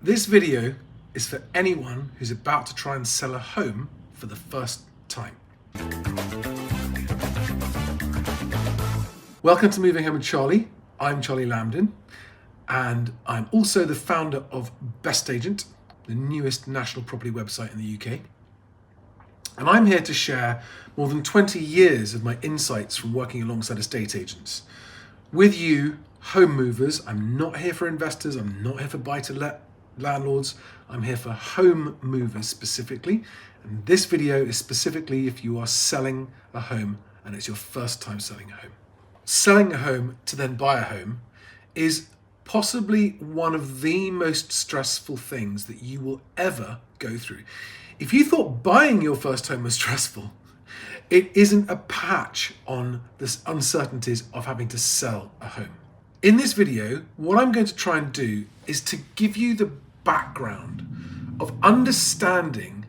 This video is for anyone who's about to try and sell a home for the first time. Welcome to Moving Home with Charlie. I'm Charlie Lambden, and I'm also the founder of BestAgent, the newest national property website in the UK. And I'm here to share more than 20 years of my insights from working alongside estate agents. With you, home movers, I'm not here for investors, I'm not here for buy-to-let landlords, I'm here for home movers specifically. And this video is specifically if you are selling a home and it's your first time selling a home. Selling a home to then buy a home is possibly one of the most stressful things that you will ever go through. If you thought buying your first home was stressful, it isn't a patch on the uncertainties of having to sell a home. In this video, what I'm going to try and do is to give you the background of understanding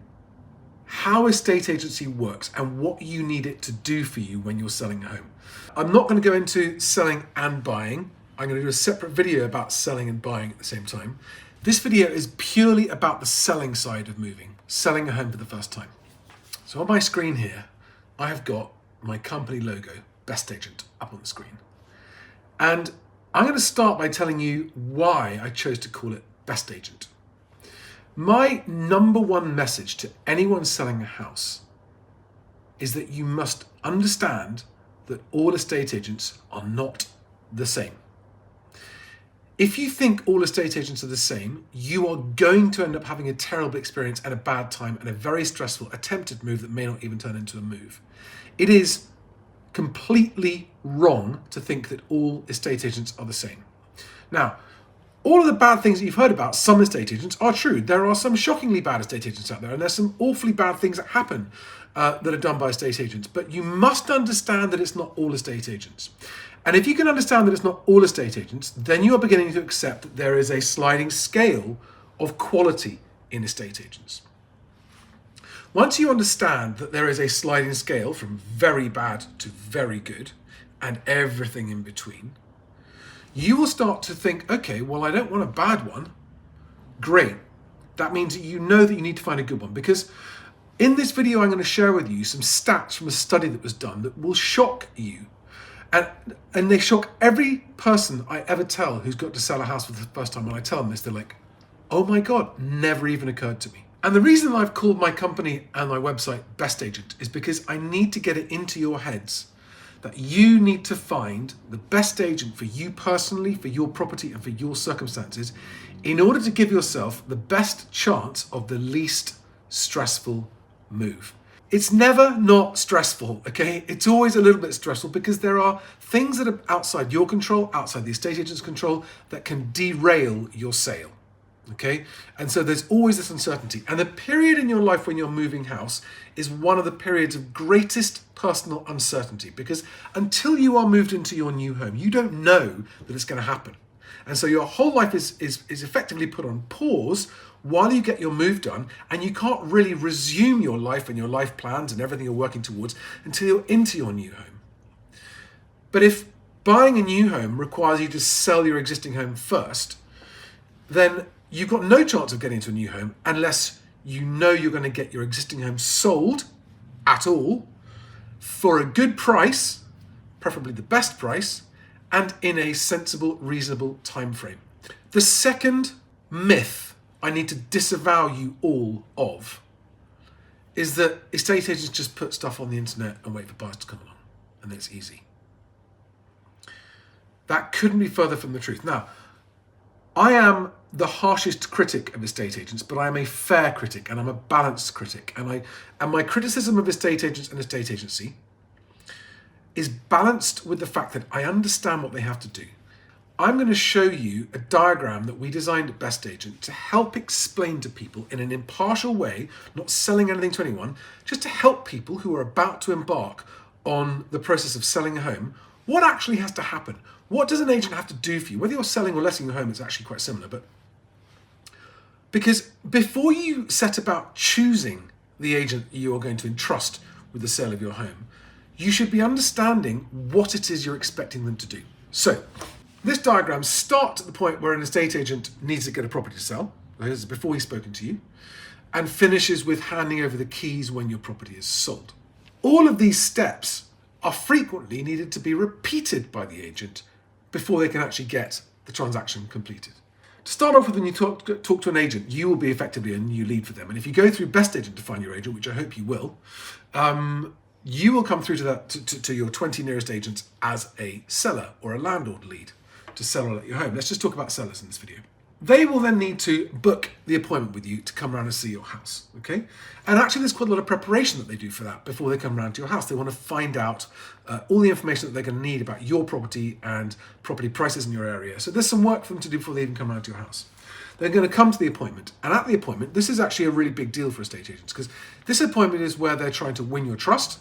how estate agency works and what you need it to do for you when you're selling a home. I'm not going to go into selling and buying. I'm going to do a separate video about selling and buying at the same time. This video is purely about the selling side of moving, selling a home for the first time. So on my screen here, I have got my company logo, BestAgent, up on the screen. And I'm going to start by telling you why I chose to call it BestAgent. My number one message to anyone selling a house is that you must understand that all estate agents are not the same. If you think all estate agents are the same, you are going to end up having a terrible experience and a bad time and a very stressful attempted move that may not even turn into a move. It is completely wrong to think that all estate agents are the same. Now, all of the bad things that you've heard about some estate agents are true. There are some shockingly bad estate agents out there, and there's some awfully bad things that happen that are done by estate agents. But you must understand that it's not all estate agents. And if you can understand that it's not all estate agents, then you are beginning to accept that there is a sliding scale of quality in estate agents. Once you understand that there is a sliding scale from very bad to very good and everything in between, you will start to think, okay, well, I don't want a bad one. Great. That means that you know that you need to find a good one, because in this video, I'm going to share with you some stats from a study that was done that will shock you. And they shock every person I ever tell who's got to sell a house for the first time. When I tell them this, they're like, oh my God, never even occurred to me. And the reason I've called my company and my website BestAgent is because I need to get it into your heads that you need to find the best agent for you personally, for your property and for your circumstances in order to give yourself the best chance of the least stressful move. It's never not stressful, okay? It's always a little bit stressful because there are things that are outside your control, outside the estate agent's control, that can derail your sale, okay? And so there's always this uncertainty. And the period in your life when you're moving house is one of the periods of greatest personal uncertainty, because until you are moved into your new home, you don't know that it's going to happen. And so your whole life is effectively put on pause while you get your move done, and you can't really resume your life and your life plans and everything you're working towards until you're into your new home. But if buying a new home requires you to sell your existing home first, then you've got no chance of getting into a new home unless you know you're going to get your existing home sold at all for a good price, preferably the best price, and in a sensible, reasonable time frame. The second myth I need to disavow you all of is that estate agents just put stuff on the internet and wait for buyers to come along, and it's easy. That couldn't be further from the truth. Now, I am the harshest critic of estate agents, but I am a fair critic and I'm a balanced critic. And my criticism of estate agents and estate agency is balanced with the fact that I understand what they have to do. I'm going to show you a diagram that we designed at BestAgent to help explain to people in an impartial way, not selling anything to anyone, just to help people who are about to embark on the process of selling a home, what actually has to happen. What does an agent have to do for you? Whether you're selling or letting your home, it's actually quite similar. But because before you set about choosing the agent you are going to entrust with the sale of your home, you should be understanding what it is you're expecting them to do. So, this diagram starts at the point where an estate agent needs to get a property to sell. this is before he's spoken to you, and finishes with handing over the keys when your property is sold. All of these steps are frequently needed to be repeated by the agent before they can actually get the transaction completed. To start off with, when you talk to an agent, you will be effectively a new lead for them. And if you go through BestAgent to find your agent, which I hope you will, you will come through to your 20 nearest agents as a seller or a landlord lead to sell or let your home. Let's just talk about sellers in this video. They will then need to book the appointment with you to come around and see your house, okay? And actually there's quite a lot of preparation that they do for that before they come around to your house. They want to find out all the information that they're going to need about your property and property prices in your area. So there's some work for them to do before they even come around to your house. They're going to come to the appointment. And at the appointment, this is actually a really big deal for estate agents because this appointment is where they're trying to win your trust.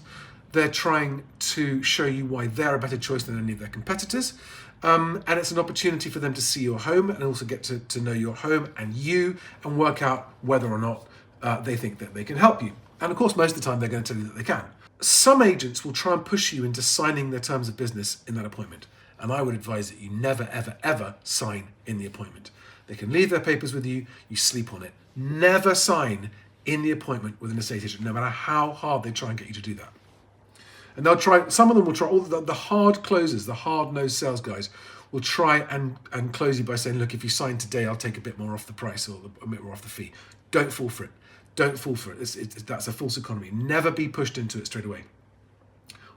They're trying to show you why they're a better choice than any of their competitors. And it's an opportunity for them to see your home and also get to know your home and you and work out whether or not they think that they can help you. And of course, most of the time they're going to tell you that they can. Some agents will try and push you into signing their terms of business in that appointment. And I would advise that you never, ever, ever sign in the appointment. They can leave their papers with you, you sleep on it. Never sign in the appointment with an estate agent, no matter how hard they try and get you to do that. And they'll try, some of them will try, all the hard closers, the hard-nosed sales guys will try and close you by saying, look, if you sign today, I'll take a bit more off the price or a bit more off the fee. Don't fall for it. Don't fall for it. That's a false economy. Never be pushed into it straight away.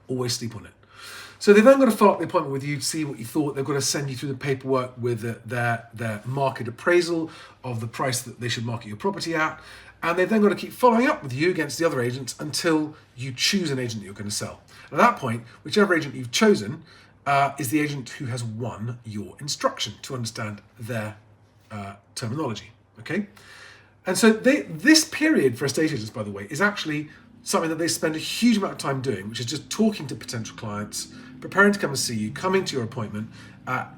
Always sleep on it. So they've then got to follow up the appointment with you to see what you thought. They've got to send you through the paperwork with their market appraisal of the price that they should market your property at. And they've then got to keep following up with you against the other agents until you choose an agent that you're going to sell. And at that point, whichever agent you've chosen is the agent who has won your instruction to understand their terminology, okay? And so this period for estate agents, by the way, is actually something that they spend a huge amount of time doing, which is just talking to potential clients, preparing to come and see you, coming to your appointment,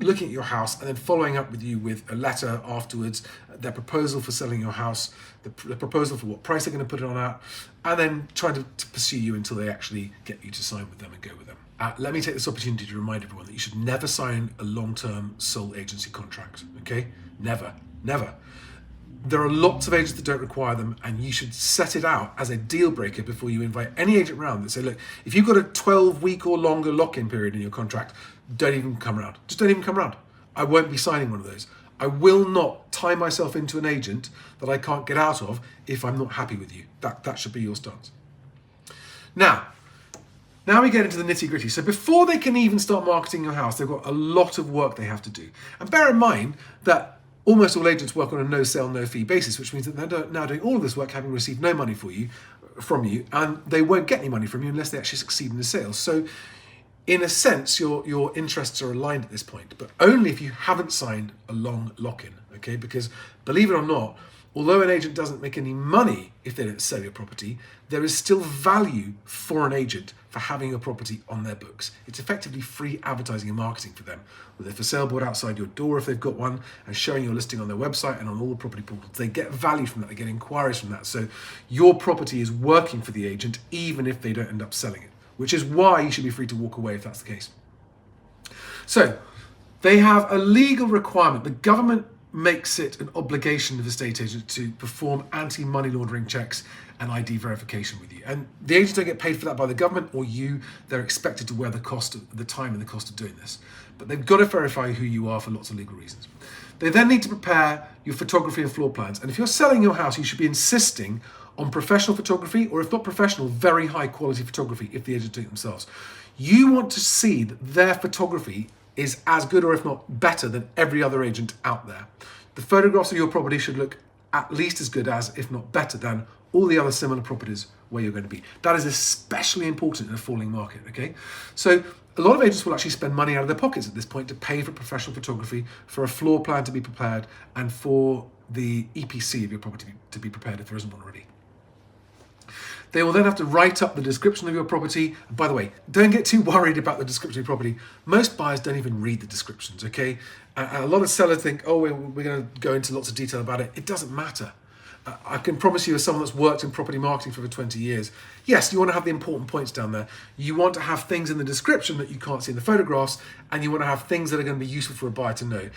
looking at your house, and then following up with you with a letter afterwards, their proposal for selling your house, the proposal for what price they're going to put it on at, and then trying to pursue you until they actually get you to sign with them and go with them. Let me take this opportunity to remind everyone that you should never sign a long-term sole agency contract, okay? Never, never. There are lots of agents that don't require them, and you should set it out as a deal breaker before you invite any agent round that say, look, if you've got a 12-week or longer lock-in period in your contract, don't even come around. Just don't even come around. I won't be signing one of those. I will not tie myself into an agent that I can't get out of if I'm not happy with you. That should be your stance. Now we get into the nitty-gritty. So before they can even start marketing your house, they've got a lot of work they have to do. And bear in mind that almost all agents work on a no sale, no fee basis, which means that they're now doing all of this work having received no money from you, and they won't get any money from you unless they actually succeed in the sales. So in a sense, your interests are aligned at this point, but only if you haven't signed a long lock-in, okay? Because believe it or not, although an agent doesn't make any money if they don't sell your property, there is still value for an agent for having your property on their books. It's effectively free advertising and marketing for them, with a for sale board outside your door if they've got one, and showing your listing on their website and on all the property portals. They get value from that, they get inquiries from that. So your property is working for the agent even if they don't end up selling it, which is why you should be free to walk away if that's the case. So they have a legal requirement. The government makes it an obligation of estate agents to perform anti-money laundering checks and ID verification with you. And the agents don't get paid for that by the government or you. They're expected to wear the cost of the time and the cost of doing this. But they've got to verify who you are for lots of legal reasons. They then need to prepare your photography and floor plans. And if you're selling your house, you should be insisting on professional photography, or if not professional, very high quality photography if the agents do it themselves. You want to see that their photography is as good or if not better than every other agent out there. The photographs of your property should look at least as good as, if not better than, all the other similar properties where you're going to be. That is especially important in a falling market, okay? So a lot of agents will actually spend money out of their pockets at this point to pay for professional photography, for a floor plan to be prepared, and for the EPC of your property to be prepared if there isn't one already. They will then have to write up the description of your property. And by the way, don't get too worried about the description of your property. Most buyers don't even read the descriptions, okay? And a lot of sellers think, oh, we're going to go into lots of detail about it. It doesn't matter. I can promise you, as someone that's worked in property marketing for over 20 years, yes, you want to have the important points down there. You want to have things in the description that you can't see in the photographs, and you want to have things that are going to be useful for a buyer to know.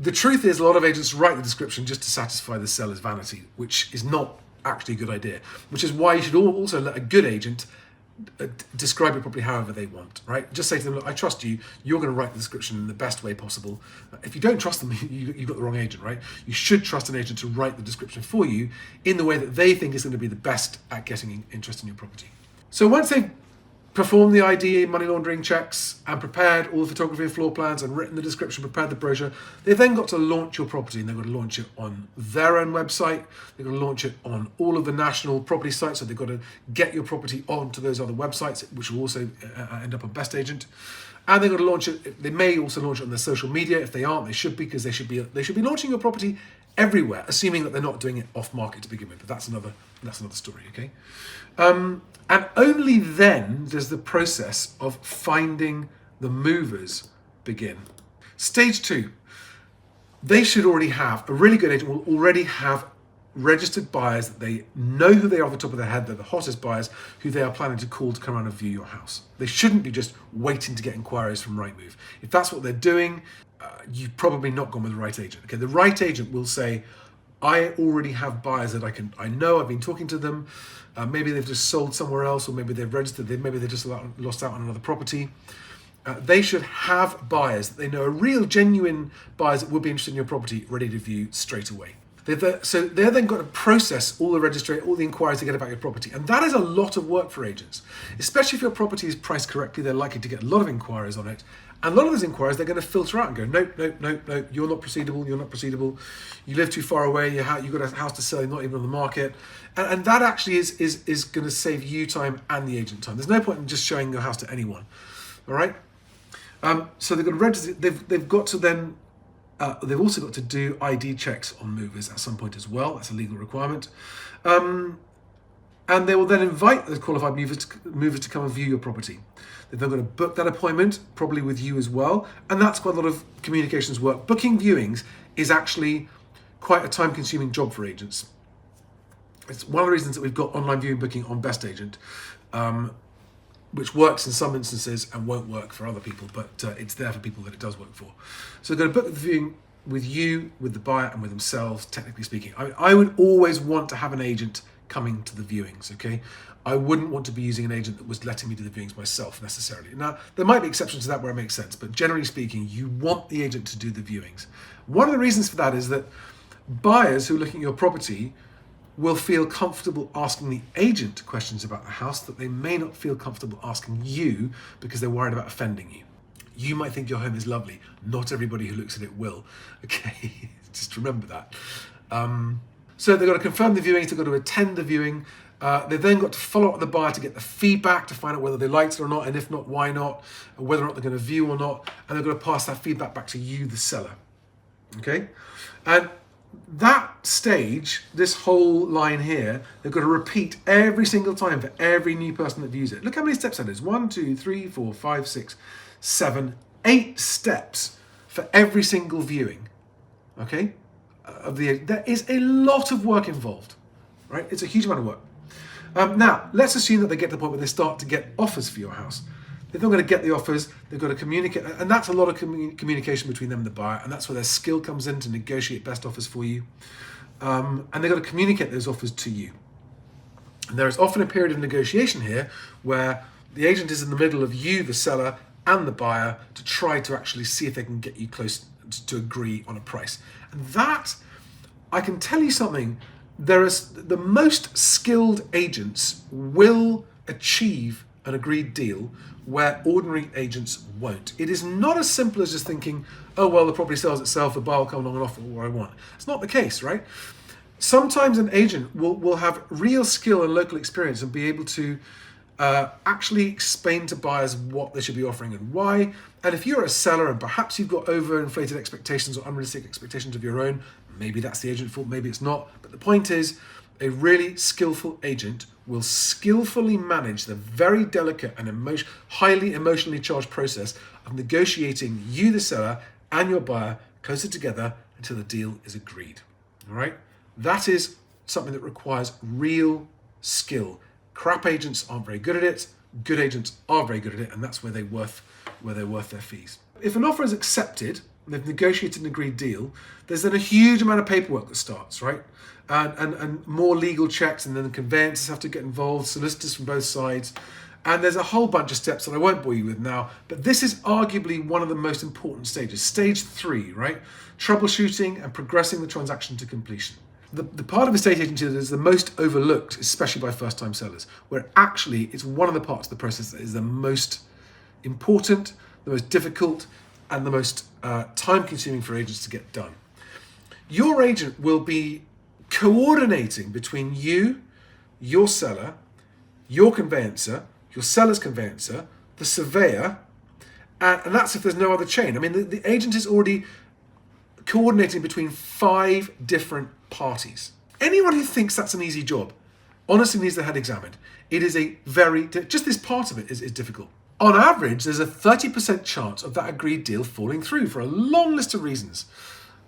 The truth is, a lot of agents write the description just to satisfy the seller's vanity, which is not actually a good idea, which is why you should also let a good agent describe it properly however they want, right? Just say to them, look, I trust you, you're going to write the description in the best way possible. If you don't trust them, you've got the wrong agent, right? You should trust an agent to write the description for you in the way that they think is going to be the best at getting interest in your property. So once they've performed the ID, money laundering checks, and prepared all the photography and floor plans and written the description, prepared the brochure, they've then got to launch your property, and they've got to launch it on their own website. They've got to launch it on all of the national property sites, so they've got to get your property onto those other websites, which will also end up on BestAgent. And they've got to launch it. They may also launch it on their social media. If they aren't, they should be, because they should be launching your property everywhere, assuming that they're not doing it off market to begin with. But that's another story. Okay. And only then does the process of finding the movers begin. Stage 2, they should already have, a really good agent will already have registered buyers that they know who they are off the top of their head. They're the hottest buyers who they are planning to call to come around and view your house. They shouldn't be just waiting to get inquiries from Rightmove. If that's what they're doing, you've probably not gone with the right agent. Okay, the right agent will say, I already have buyers that I know, I've been talking to them. Maybe they've just sold somewhere else, or maybe they've registered, maybe they just lost out on another property. They should have buyers that they know are real, genuine buyers that would be interested in your property, ready to view straight away. So they're then got to process all the inquiries they get about your property. And that is a lot of work for agents, especially if your property is priced correctly. They're likely to get a lot of inquiries on it. And a lot of those inquiries, they're going to filter out and go, nope, you're not proceedable, you live too far away, you've got a house to sell, you're not even on the market. And that actually is going to save you time and the agent time. There's no point in just showing your house to anyone, all right? So they've got to register, they've got to then, they've also got to do ID checks on movers at some point as well. That's a legal requirement. And they will then invite those qualified movers to come and view your property. They're then going to book that appointment, probably with you as well. And that's quite a lot of communications work. Booking viewings is actually quite a time-consuming job for agents. It's one of the reasons that we've got online viewing booking on BestAgent, which works in some instances and won't work for other people, but it's there for people that it does work for. So they're going to book the viewing with you, with the buyer, and with themselves, technically speaking. I would always want to have an agent coming to the viewings, okay? I wouldn't want to be using an agent that was letting me do the viewings myself necessarily. Now, there might be exceptions to that where it makes sense, but generally speaking, you want the agent to do the viewings. One of the reasons for that is that buyers who are looking at your property will feel comfortable asking the agent questions about the house that they may not feel comfortable asking you because they're worried about offending you. You might think your home is lovely. Not everybody who looks at it will. Okay, just remember that. So they've got to confirm the viewings, they've got to attend the viewing. They've then got to follow up with the buyer to get the feedback, to find out whether they liked it or not, and if not, why not, and whether or not they're going to view or not, and they've got to pass that feedback back to you, the seller. Okay? And that stage, this whole line here, they've got to repeat every single time for every new person that views it. Look how many steps that is. 1, 2, 3, 4, 5, 6, 7, 8 steps for every single viewing. Okay? There is a lot of work involved, right? It's a huge amount of work. Now, let's assume that they get to the point where they start to get offers for your house. They're not going to get the offers, they've got to communicate, and that's a lot of communication between them and the buyer, and that's where their skill comes in to negotiate best offers for you. And they've got to communicate those offers to you. And there is often a period of negotiation here where the agent is in the middle of you, the seller, and the buyer to try to actually see if they can get you close to agree on a price. And that, I can tell you something, the most skilled agents will achieve an agreed deal where ordinary agents won't. It is not as simple as just thinking, oh, well, the property sells itself, the buyer will come along and offer what I want. It's not the case, right? Sometimes an agent will have real skill and local experience and be able to actually explain to buyers what they should be offering and why. And if you're a seller and perhaps you've got overinflated expectations or unrealistic expectations of your own, maybe that's the agent's fault, maybe it's not. But the point is, a really skillful agent will skillfully manage the very delicate and highly emotionally charged process of negotiating you, the seller, and your buyer closer together until the deal is agreed. All right? That is something that requires real skill. Crap agents aren't very good at it. Good agents are very good at it, and that's where they're worth their fees. If an offer is accepted, they've negotiated an agreed deal, there's then a huge amount of paperwork that starts, right? And more legal checks, and then the conveyancers have to get involved, solicitors from both sides. And there's a whole bunch of steps that I won't bore you with now, but this is arguably one of the most important stages. Stage 3, right? Troubleshooting and progressing the transaction to completion. The part of estate agency that is the most overlooked, especially by first-time sellers, where actually it's one of the parts of the process that is the most important, the most difficult, and the most time-consuming for agents to get done. Your agent will be coordinating between you, your seller, your conveyancer, your seller's conveyancer, the surveyor, and that's if there's no other chain. I mean, the agent is already coordinating between 5 different parties. Anyone who thinks that's an easy job honestly needs their head examined. It is just this part of it is difficult. On average, there's a 30% chance of that agreed deal falling through for a long list of reasons.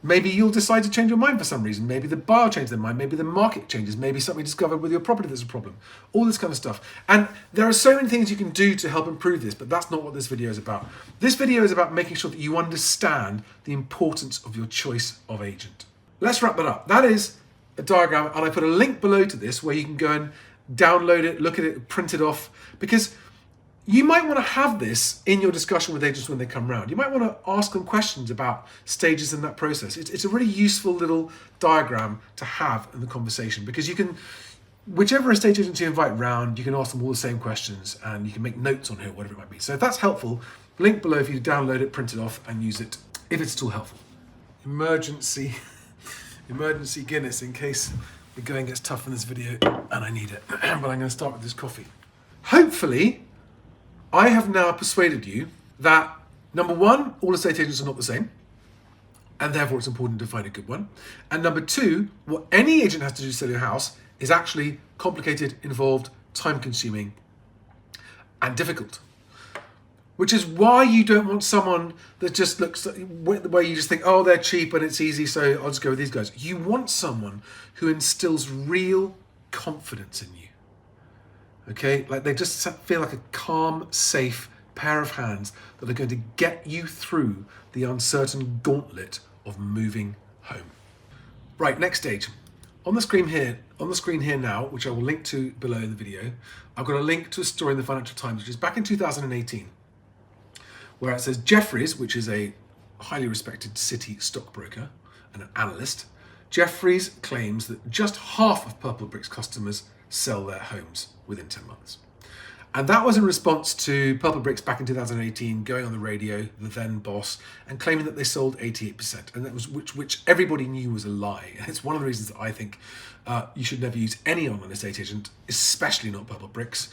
Maybe you'll decide to change your mind for some reason. Maybe the buyer changes their mind. Maybe the market changes. Maybe something discovered with your property that's a problem. All this kind of stuff. And there are so many things you can do to help improve this, but that's not what this video is about. This video is about making sure that you understand the importance of your choice of agent. Let's wrap that up. That is a diagram, and I put a link below to this where you can go and download it, look at it, print it off, because you might want to have this in your discussion with agents when they come round. You might want to ask them questions about stages in that process. It's a really useful little diagram to have in the conversation, because you can, whichever estate agent you invite round, you can ask them all the same questions and you can make notes on it, whatever it might be. So if that's helpful, link below for you to download it, print it off and use it if it's at all helpful. Emergency Guinness in case the going gets tough in this video and I need it. But I'm going to start with this coffee. Hopefully, I have now persuaded you that, number one, all estate agents are not the same, and therefore it's important to find a good one. And number two, what any agent has to do to sell your house is actually complicated, involved, time-consuming, and difficult. Which is why you don't want someone that just looks, where you just think, oh, they're cheap and it's easy, so I'll just go with these guys. You want someone who instills real confidence in you. Okay, like they just feel like a calm, safe pair of hands that are going to get you through the uncertain gauntlet of moving home. Right, next stage. On the screen here now, which I will link to below in the video, I've got a link to a story in the Financial Times, which is back in 2018, where it says Jefferies, which is a highly respected city stockbroker and an analyst, Jefferies claims that just half of Purple Bricks customers sell their homes within 10 months. And that was in response to Purple Bricks back in 2018 going on the radio, the then boss, and claiming that they sold 88%, and that was which everybody knew was a lie. And it's one of the reasons that I think you should never use any online estate agent, especially not Purple Bricks.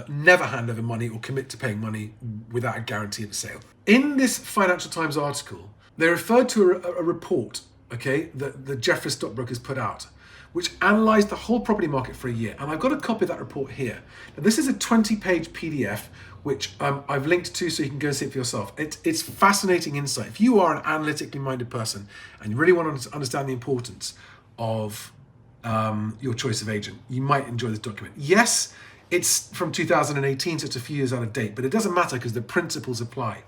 Never hand over money or commit to paying money without a guarantee of a sale. In this Financial Times article, they referred to a report, okay, that the Jefferies stockbrokers put out, which analysed the whole property market for a year. And I've got a copy of that report here. Now, this is a 20-page PDF, which I've linked to so you can go and see it for yourself. It's fascinating insight. If you are an analytically minded person and you really want to understand the importance of your choice of agent, you might enjoy this document. Yes, it's from 2018, so it's a few years out of date, but it doesn't matter because the principles apply.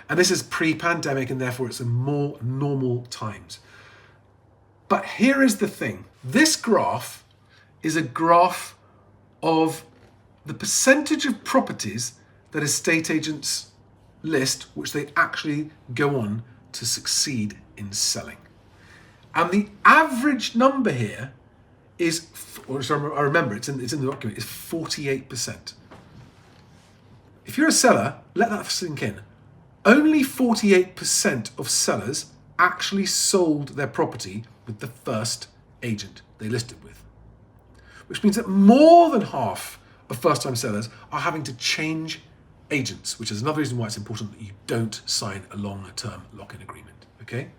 And this is pre-pandemic, and therefore it's in more normal times. But here is the thing. This graph is a graph of the percentage of properties that estate agents list, which they actually go on to succeed in selling. And the average number here is, or sorry, I remember it's in the document, is 48%. If you're a seller, let that sink in. Only 48% of sellers actually sold their property with the first agent they listed with, which means that more than half of first-time sellers are having to change agents, which is another reason why it's important that you don't sign a long-term lock-in agreement, okay?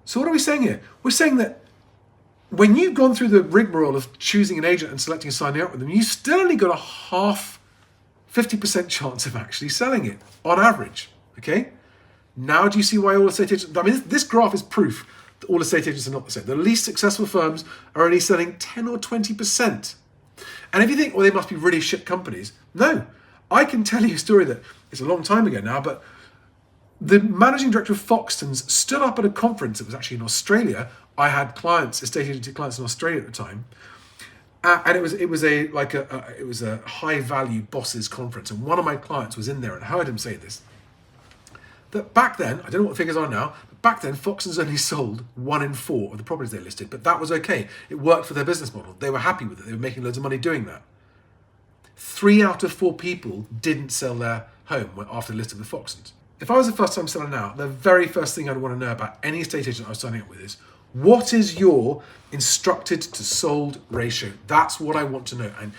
So what are we saying here? We're saying that when you've gone through the rigmarole of choosing an agent and selecting and signing up with them, you've still only got a 50% chance of actually selling it on average, okay? Now do you see why all estate agents, I mean, this graph is proof that all estate agents are not the same. The least successful firms are only selling 10 or 20%. And if you think, well, they must be really shit companies. No, I can tell you a story that it's a long time ago now, but The managing director of Foxtons stood up at a conference. It was actually in Australia. I had clients, estate agency clients in Australia at the time, and it was a high value bosses conference. And one of my clients was in there, and I heard him say this: that back then, I don't know what the figures are now, but back then Foxtons only sold 1 in 4 of the properties they listed, but that was okay. It worked for their business model. They were happy with it. They were making loads of money doing that. 3 out of 4 people didn't sell their home after they listed with Foxtons. If I was a first-time seller now, the very first thing I'd want to know about any estate agent I was signing up with is, what is your instructed to sold ratio? That's what I want to know. And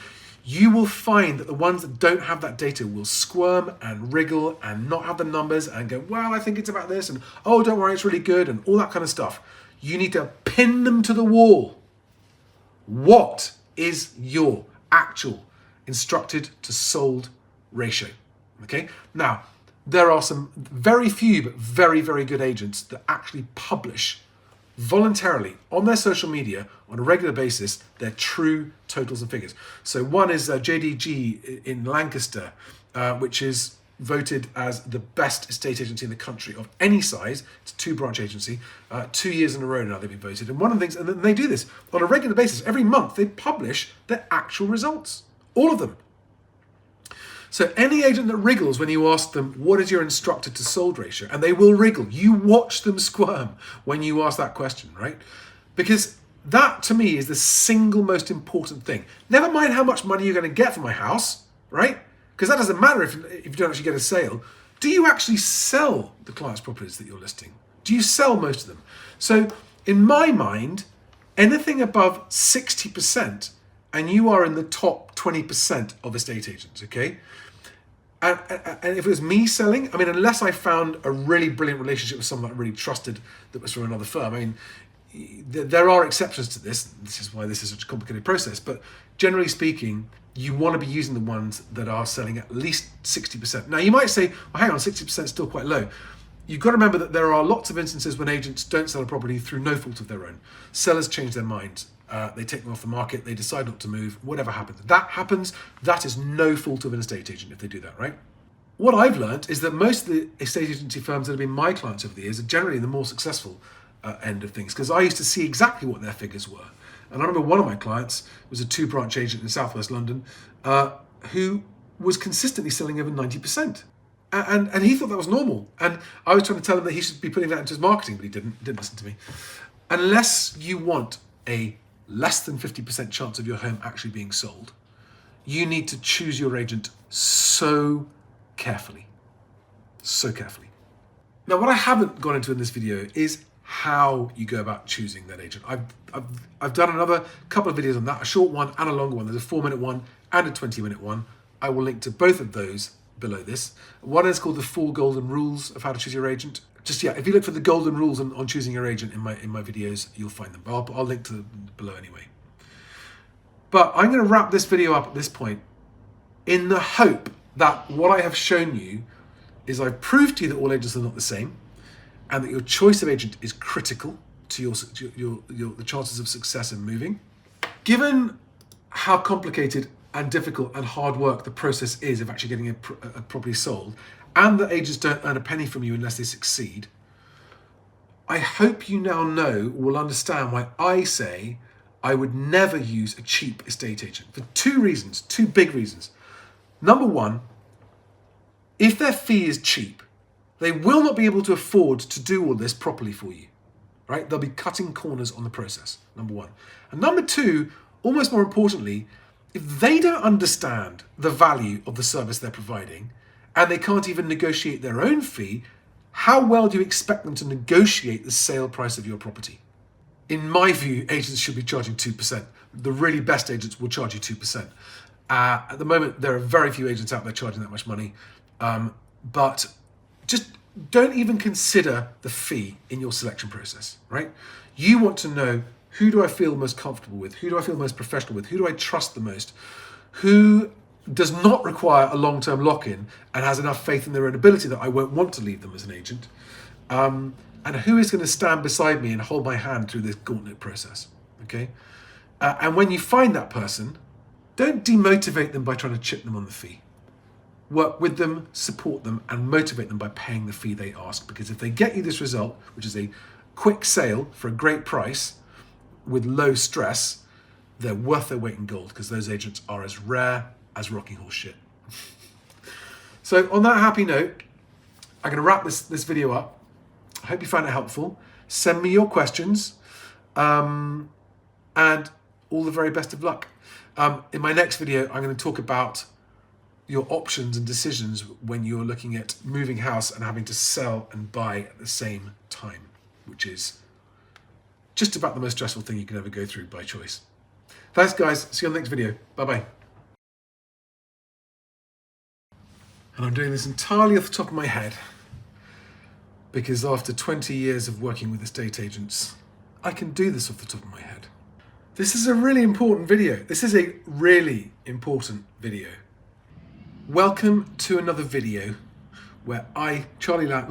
you will find that the ones that don't have that data will squirm and wriggle and not have the numbers and go, well, I think it's about this, and oh, don't worry, it's really good, and all that kind of stuff. You need to pin them to the wall. What is your actual instructed to sold ratio? Okay, now there are some very few but very, very good agents that actually publish voluntarily on their social media on a regular basis their true totals and figures. So one is JDG in Lancaster, which is voted as the best estate agency in the country of any size. It's a 2-branch agency. 2 years in a row now they've been voted. And one of the things, and they do this on a regular basis, every month they publish their actual results, all of them. So any agent that wriggles when you ask them, what is your instructed to sold ratio? And they will wriggle. You watch them squirm when you ask that question, right? Because that to me is the single most important thing. Never mind how much money you're going to get for my house, right? Because that doesn't matter if you don't actually get a sale. Do you actually sell the client's properties that you're listing? Do you sell most of them? So in my mind, anything above 60%, and you are in the top 20% of estate agents, okay? And if it was me selling, I mean, unless I found a really brilliant relationship with someone that I really trusted that was from another firm, I mean, there are exceptions to this. This is why this is such a complicated process. But generally speaking, you want to be using the ones that are selling at least 60%. Now, you might say, well, hang on, 60% is still quite low. You've got to remember that there are lots of instances when agents don't sell a property through no fault of their own. Sellers change their minds. They take them off the market, they decide not to move, whatever happens. That happens, that is no fault of an estate agent if they do that, right? What I've learned is that most of the estate agency firms that have been my clients over the years are generally the more successful end of things, because I used to see exactly what their figures were. And I remember one of my clients was a 2-branch agent in Southwest London who was consistently selling over 90%. And he thought that was normal. And I was trying to tell him that he should be putting that into his marketing, but he didn't listen to me. Unless you want a less than 50% chance of your home actually being sold, you need to choose your agent so carefully. So carefully. Now, what I haven't gone into in this video is how you go about choosing that agent. I've done another couple of videos on that, a short one and a longer one. There's a 4-minute one and a 20-minute one. I will link to both of those below this. One is called the 4 Golden Rules of How to Choose Your Agent. If you look for the golden rules on choosing your agent in my videos, you'll find them. I'll link to them below anyway. But I'm going to wrap this video up at this point in the hope that what I have shown you is I've proved to you that all agents are not the same, and that your choice of agent is critical to the chances of success in moving. Given how complicated and difficult and hard work the process is of actually getting a property sold, and that agents don't earn a penny from you unless they succeed, I hope you now know, or will understand why I say I would never use a cheap estate agent, for 2 reasons, 2 big reasons. Number one, if their fee is cheap, they will not be able to afford to do all this properly for you, right? They'll be cutting corners on the process, number one. And number 2, almost more importantly, if they don't understand the value of the service they're providing, and they can't even negotiate their own fee, how well do you expect them to negotiate the sale price of your property? In my view, agents should be charging 2%. The really best agents will charge you 2%. At the moment, there are very few agents out there charging that much money. But just don't even consider the fee in your selection process, right? You want to know, who do I feel most comfortable with? Who do I feel most professional with? Who do I trust the most? Who does not require a long-term lock-in and has enough faith in their own ability that I won't want to leave them as an agent? And who is going to stand beside me and hold my hand through this gauntlet process, okay? And when you find that person, don't demotivate them by trying to chip them on the fee. work with them, support them, and motivate them by paying the fee they ask. Because if they get you this result, which is a quick sale for a great price with low stress, they're worth their weight in gold, because those agents are as rare as rocking horse shit. So on that happy note, I'm going to wrap this video up. I hope you found it helpful. Send me your questions, and all the very best of luck. In my next video, I'm going to talk about your options and decisions when you're looking at moving house and having to sell and buy at the same time, which is just about the most stressful thing you can ever go through by choice. Thanks, guys. See you on the next video. Bye-bye. And I'm doing this entirely off the top of my head, because after 20 years of working with estate agents, I can do this off the top of my head. This is a really important video. This is a really important video. Welcome to another video where I, Charlie Lamb,